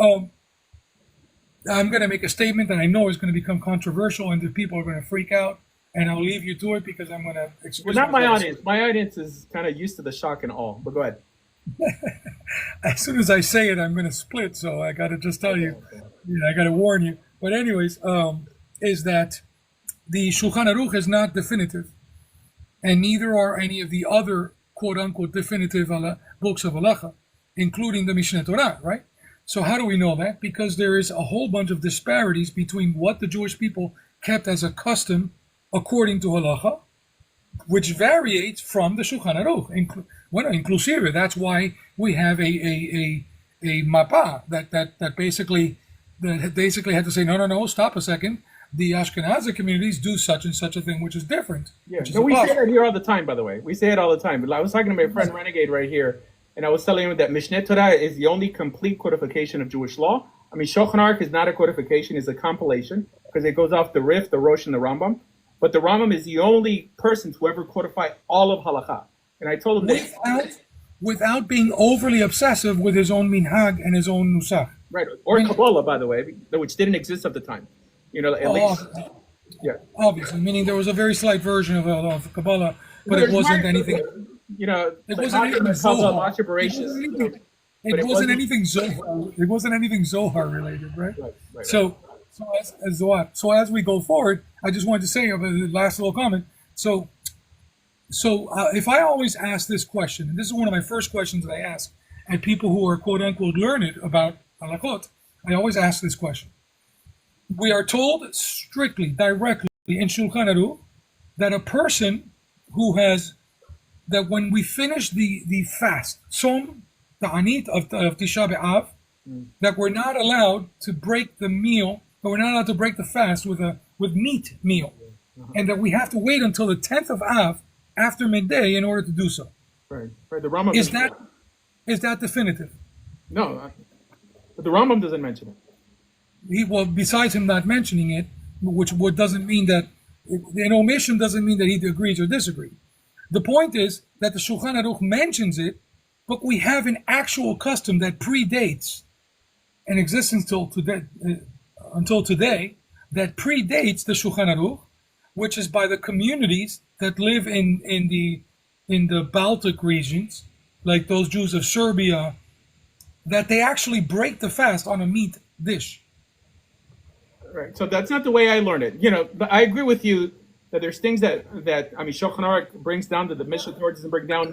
um, I'm going to make a statement that I know is going to become controversial, and the people are going to freak out. And I'll leave you to it because I'm going to Well, express not my myself. audience. My audience is kind of used to the shock and awe. But go ahead. As soon as I say it, I'm going to split. So I got to just tell Okay. you, Okay. I got to warn you. But anyways, is that the Shulchan Aruch is not definitive, and neither are any of the other quote unquote definitive books of Halakha, including the Mishneh Torah, right? So how do we know that? Because there is a whole bunch of disparities between what the Jewish people kept as a custom according to Halakha, which variates from the Shulchan Aruch. Well, inclusive. That's why we have a mapa that basically had to say, no, stop a second. The Ashkenazi communities do such and such a thing, which is different, Yeah. which is No, we say impossible. that here all the time. By the way, we say it all the time. But I was talking to my friend Renegade right here, and I was telling him that Mishneh Torah is the only complete codification of Jewish law. I mean, Shulchan Aruch is not a codification; it's a compilation because it goes off the Rif, the Rosh, and the Rambam. But the Rambam is the only person to ever codify all of Halakha. And I told him that Without being overly obsessive with his own minhag and his own nusach. right, I or mean, Kabbalah, by the way, which didn't exist at the time. At least, oh, yeah. obviously, meaning there was a very slight version of Kabbalah, No, but it there's wasn't more, anything. It It wasn't anything Kabbalah, Zohar. It Bereshis, wasn't anything. but It it wasn't wasn't. anything Zohar. It wasn't anything Zohar related, right? Right. So as we go forward, I just wanted to say the last little comment. So if I always ask this question, and this is one of my first questions that I ask at people who are quote unquote learned about halachot, I always ask this question. We are told strictly, directly in Shulchan Aruch that a person who has that when we finish the fast, Tzom Ta'anit of Tisha B'Av, that we're not allowed to break the meal, that we're not allowed to break the fast with meat meal, and that we have to wait until the 10th of Av after midday in order to do so. Right. The Rambam Is doesn't. that definitive? No, but the Rambam doesn't mention it. Besides him not mentioning it, which doesn't mean that an omission doesn't mean that he agrees or disagrees. The point is that the Shulchan Aruch mentions it, but we have an actual custom that predates and exists until today, that predates the Shulchan Aruch, which is by the communities that live in the Baltic regions, like those Jews of Serbia, that they actually break the fast on a meat dish. Right. So that's not the way I learned it. But I agree with you that there's things that I mean, Shulchan Aruch brings down that the Mishnah Torah doesn't bring down.